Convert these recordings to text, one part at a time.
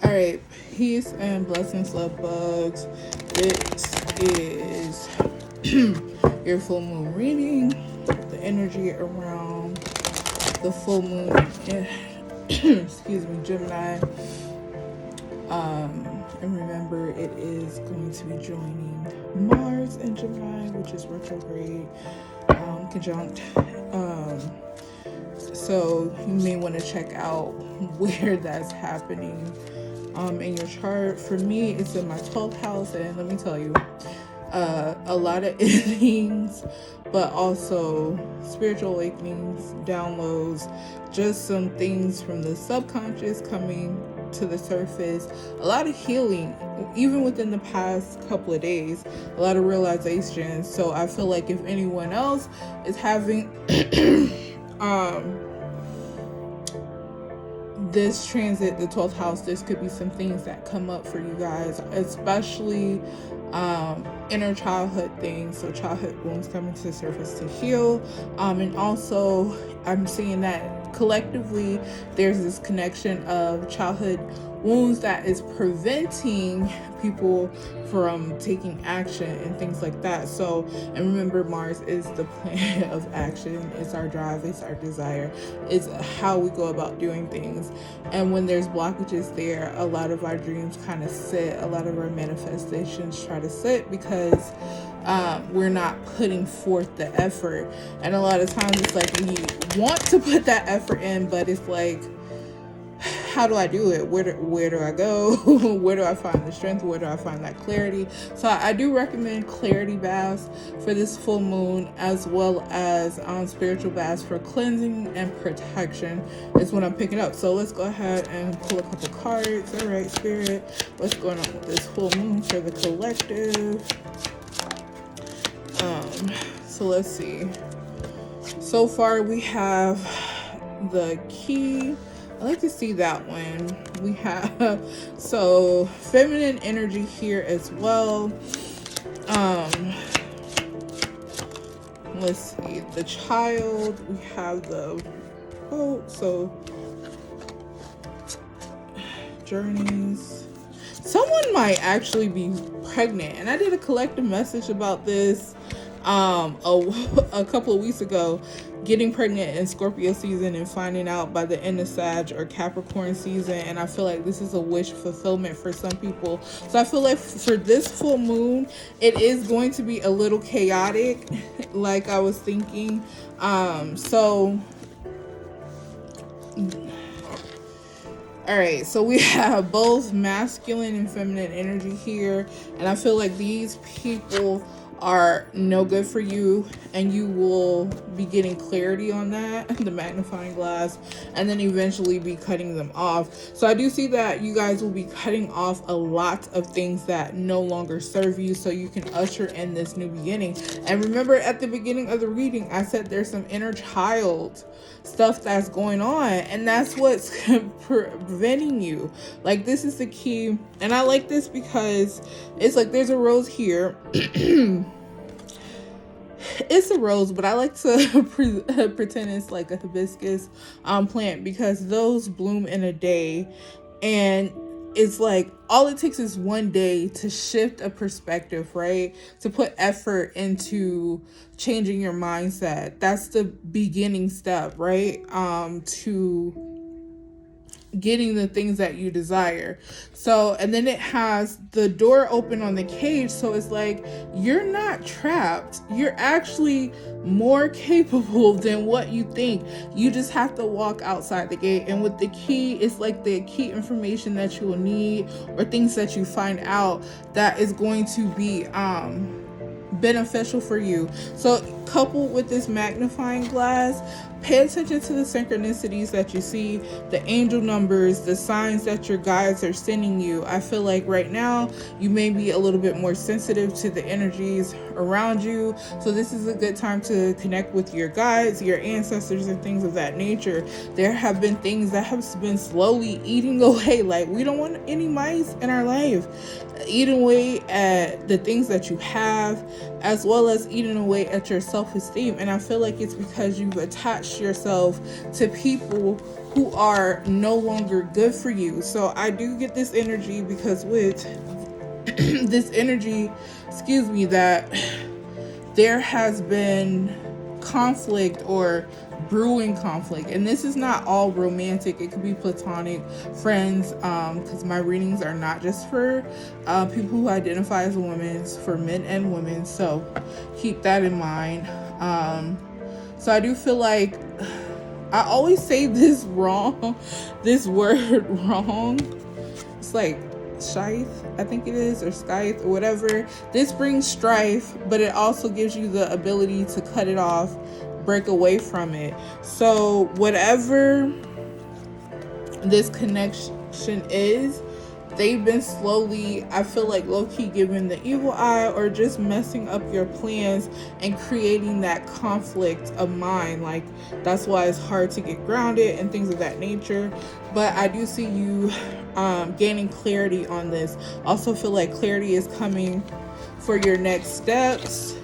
All right, peace and blessings, love bugs. This is your full moon reading, the energy around the full moon, excuse me, Gemini. And remember, it is going to be joining Mars in Gemini, which is retrograde, conjunct. So you may want to check out where that's happening in your chart. For me, it's in my 12th house, and let me tell you, a lot of endings, but also spiritual awakenings, downloads, just some things from the subconscious coming to the surface, a lot of healing, even within the past couple of days, a lot of realizations. So I feel like if anyone else is having this transit, the 12th house, this could be some things that come up for you guys, especially inner childhood things, so childhood wounds coming to the surface to heal, and also I'm seeing that collectively there's this connection of childhood wounds that is preventing people from taking action and things like that. So, and remember, Mars is the planet of action. It's our drive, it's our desire, it's how we go about doing things. And when there's blockages there, a lot of our dreams kind of sit, a lot of our manifestations try to sit because we're not putting forth the effort. And a lot of times it's like we want to put that effort in, but it's like, how do I do it? Where do I go? Where do I find the strength? Where do I find that clarity? So I do recommend clarity baths for this full moon, as well as spiritual baths for cleansing and protection is what I'm picking up. So let's go ahead and pull a couple cards. All right, Spirit, what's going on with this full moon for the collective? So let's see. So far we have the key. I like to see that one. We have so feminine energy here as well. Let's see, the child. We have the so journeys. Someone might actually be pregnant, and I did a collective message about this a couple of weeks ago, getting pregnant in Scorpio season and finding out by the end of Sag or Capricorn season. And I feel like this is a wish fulfillment for some people. So I feel like for this full moon, it is going to be a little chaotic, like I was thinking. So all right, so we have both masculine and feminine energy here, and I feel like these people are no good for you, and you will be getting clarity on that, the magnifying glass, and then eventually be cutting them off. So I do see that you guys will be cutting off a lot of things that no longer serve you, so you can usher in this new beginning. And remember, at the beginning of the reading, I said there's some inner child stuff that's going on, and that's what's preventing you. Like, this is the key. And I like this because it's like there's a rose here. It's a rose, but I like to pretend it's like a hibiscus plant, because those bloom in a day, and it's like all it takes is one day to shift a perspective, right? To put effort into changing your mindset. That's the beginning step, right? To getting the things that you desire. So, and then it has the door open on the cage, so it's like you're not trapped. You're actually more capable than what you think. You just have to walk outside the gate, and with the key, it's like the key information that you will need, or things that you find out that is going to be beneficial for you. So coupled with this magnifying glass, pay attention to the synchronicities that you see, the angel numbers, the signs that your guides are sending you. I feel like right now you may be a little bit more sensitive to the energies around you, so this is a good time to connect with your guides, your ancestors, and things of that nature. There have been things that have been slowly eating away. Like, we don't want any mice in our life eating away at the things that you have, as well as eating away at your self-esteem, and I feel like it's because you've attached yourself to people who are no longer good for you. So I do get this energy because with this energy, that there has been conflict or brewing conflict, and this is not all romantic. It could be platonic, friends, because my readings are not just for people who identify as women, it's for men and women, so keep that in mind. So I do feel like I always say this wrong, this word wrong. It's like scythe, I think it is, or scythe, or whatever. This brings strife, but it also gives you the ability to cut it off, break away from it. So whatever this connection is, they've been slowly, I feel like, low-key giving the evil eye, or just messing up your plans and creating that conflict of mind. Like, that's why it's hard to get grounded and things of that nature. But I do see you gaining clarity on this. Also feel like clarity is coming for your next steps,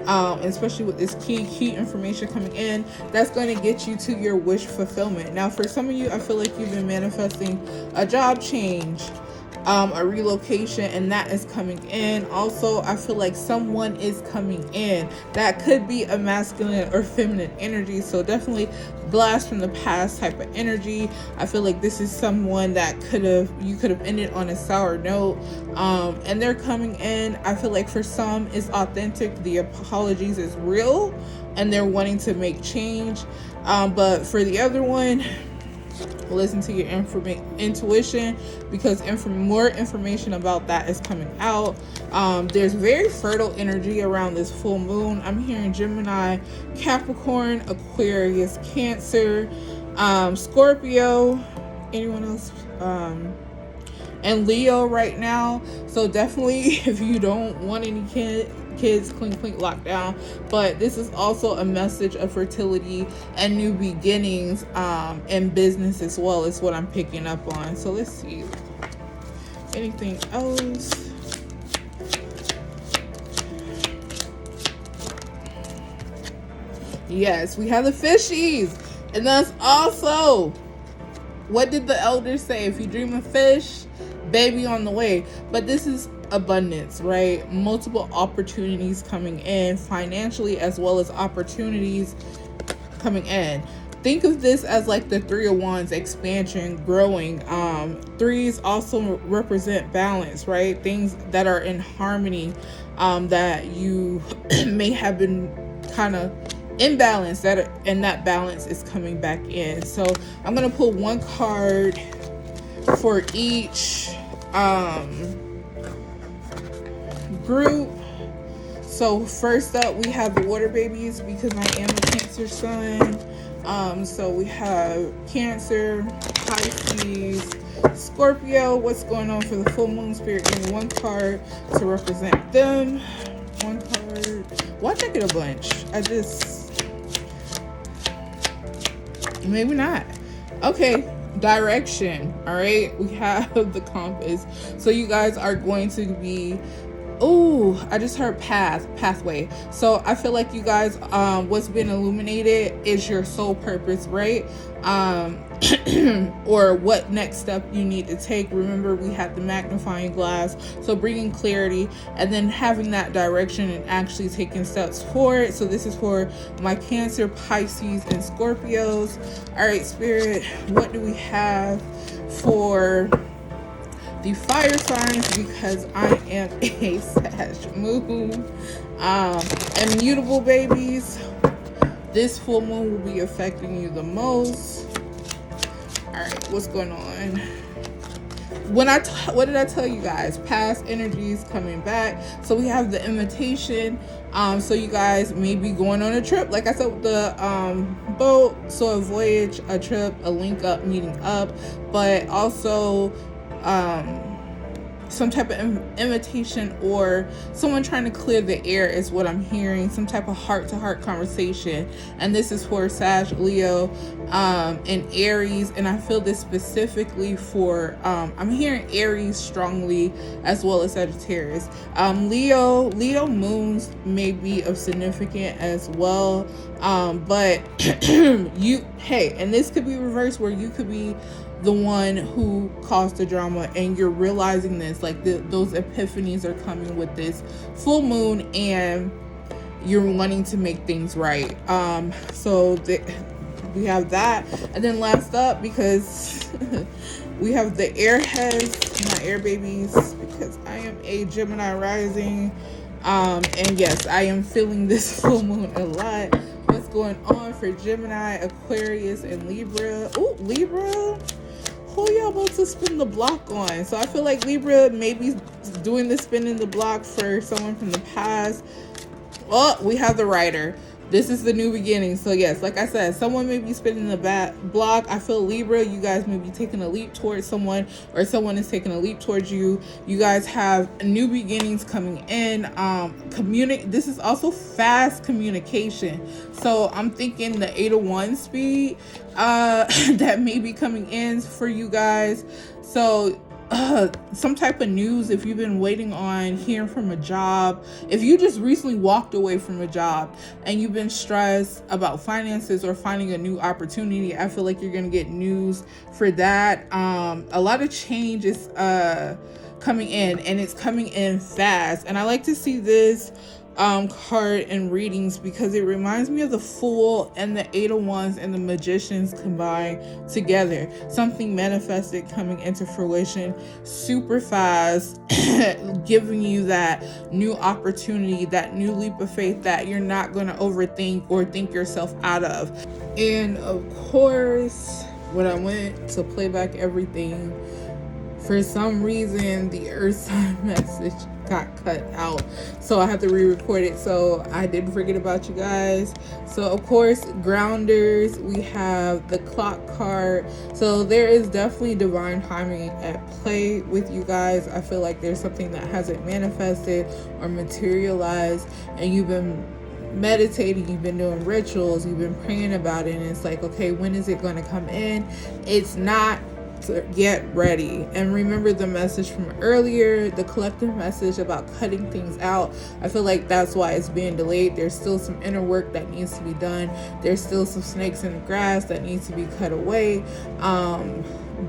especially with this key information coming in that's going to get you to your wish fulfillment. Now, for some of you, I feel like you've been manifesting a job change, a relocation, and that is coming in. Also, I feel like someone is coming in that could be a masculine or feminine energy, so definitely blast from the past type of energy. I feel like this is someone that you could have ended on a sour note, and they're coming in. I feel like for some it's authentic, the apologies is real, and they're wanting to make change, but for the other one, listen to your intuition, because more information about that is coming out. There's very fertile energy around this full moon. I'm hearing Gemini, Capricorn, Aquarius, Cancer, Scorpio, anyone else, and Leo right now. So definitely, if you don't want any kids, clink locked down. But this is also a message of fertility and new beginnings, and business as well, is what I'm picking up on. So let's see, anything else? Yes, we have the fishies, and that's also, what did the elders say? If you dream of fish, baby on the way. But this is abundance, right? Multiple opportunities coming in financially, as well as opportunities coming in. Think of this as like the Three of Wands, expansion, growing. Threes also represent balance, right? Things that are in harmony, that you may have been kind of imbalance, and that balance is coming back in. So I'm gonna pull one card for each group. So first up, we have the water babies, because I am a Cancer sun. So we have Cancer, Pisces, Scorpio. What's going on for the full moon? Spirit, give me one card to represent them. One card. Why did I get a bunch? Maybe not. Okay, direction. All right, we have the compass. So you guys are going to be, I just heard pathway. So I feel like you guys, what's been illuminated is your soul purpose, right? Or what next step you need to take. Remember, we had the magnifying glass, so bringing clarity and then having that direction and actually taking steps forward. So this is for my Cancer, Pisces, and Scorpios. All right, Spirit, what do we have for the fire signs? Because I am a Sag moon. Immutable babies, this full moon will be affecting you the most. All right, what's going on? What did I tell you guys? Past energies coming back. So we have the invitation. So you guys may be going on a trip, like I said, with the boat. So a voyage, a trip, a link up, meeting up, but also some type of invitation or someone trying to clear the air is what I'm hearing. Some type of heart-to-heart conversation, and this is for Sag, Leo, and Aries. And I feel this specifically for I'm hearing Aries strongly, as well as Sagittarius. Leo moons may be of significant as well, but and this could be reversed, where you could be the one who caused the drama and you're realizing this, like those epiphanies are coming with this full moon, and you're wanting to make things right. We have that. And then last up, because we have the airheads, my air babies, because I am a Gemini rising, and yes, I am feeling this full moon a lot. What's going on for Gemini, Aquarius, and Libra? Ooh, Libra, who y'all about to spin the block on? So I feel like Libra may be doing the spinning the block for someone from the past. Oh, we have the Rider. This is the new beginning. So yes, like I said, someone may be spinning the block. I feel Libra, you guys may be taking a leap towards someone, or someone is taking a leap towards you. You guys have new beginnings coming in. This is also fast communication. So I'm thinking the 8 of 1 speed that may be coming in for you guys. So some type of news, if you've been waiting on hearing from a job, if you just recently walked away from a job and you've been stressed about finances or finding a new opportunity, I feel like you're gonna get news for that. A lot of change is coming in, and it's coming in fast. And I like to see this card in readings because it reminds me of the Fool and the 8 of Wands and the Magicians combined together. Something manifested coming into fruition super fast, giving you that new opportunity, that new leap of faith that you're not going to overthink or think yourself out of. And of course, when I went to play back everything, for some reason the earth sign message got cut out, so I had to re-record it. So I didn't forget about you guys. So of course, grounders, we have the clock card. So there is definitely divine timing at play with you guys. I feel like there's something that hasn't manifested or materialized, and you've been meditating, you've been doing rituals, you've been praying about it, and it's like, okay, when is it going to come in? It's not. Get ready. And remember the message from earlier, the collective message about cutting things out. I feel like that's why it's being delayed. There's still some inner work that needs to be done. There's still some snakes in the grass that needs to be cut away.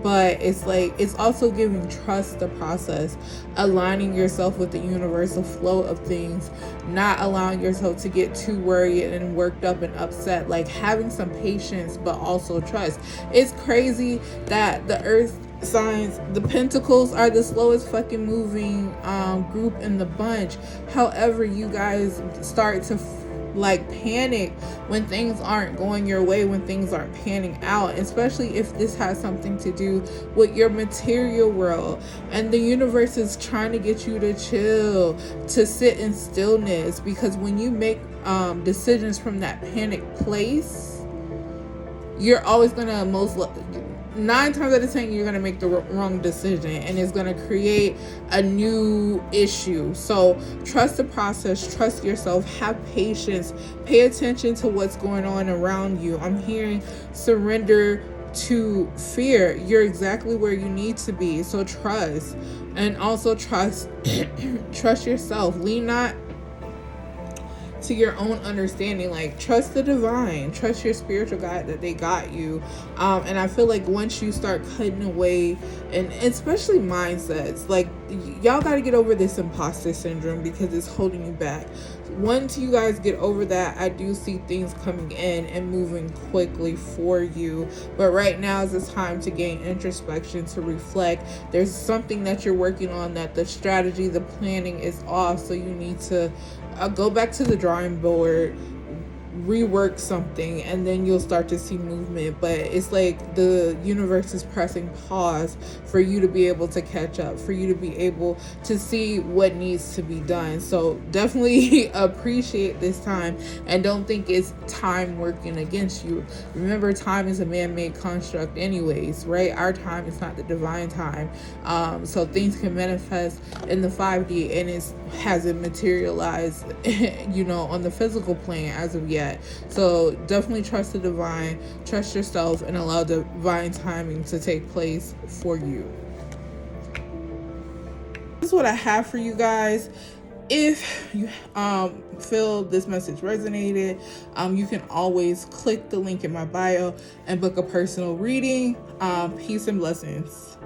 But it's like, it's also giving trust the process, aligning yourself with the universal flow of things, not allowing yourself to get too worried and worked up and upset, like having some patience but also trust. It's crazy that the earth signs, the pentacles, are the slowest fucking moving group in the bunch. However, you guys start to like panic when things aren't going your way, when things aren't panning out, especially if this has something to do with your material world. And the universe is trying to get you to chill, to sit in stillness, because when you make decisions from that panic place, you're always gonna 9 times out of 10 you're going to make the wrong decision, and it's going to create a new issue. So trust the process, trust yourself, have patience, pay attention to what's going on around you. I'm hearing surrender to fear. You're exactly where you need to be. So trust, and also trust trust yourself. Lean not to your own understanding. Like, trust the divine, trust your spiritual guide that they got you. And I feel like once you start cutting away, and especially mindsets, like y'all got to get over this imposter syndrome because it's holding you back. Once you guys get over that, I do see things coming in and moving quickly for you. But right now is the time to gain introspection, to reflect. There's something that you're working on that the strategy, the planning is off, so you need to go back to the drawing board, rework something, and then you'll start to see movement. But it's like the universe is pressing pause for you to be able to catch up, for you to be able to see what needs to be done. So definitely appreciate this time, and don't think it's time working against you. Remember, time is a man-made construct anyways, right? Our time is not the divine time. So things can manifest in the 5D, and it hasn't materialized on the physical plane as of yet. So definitely trust the divine, trust yourself, and allow divine timing to take place for you. This is what I have for you guys. If you feel this message resonated, you can always click the link in my bio and book a personal reading. Peace and blessings.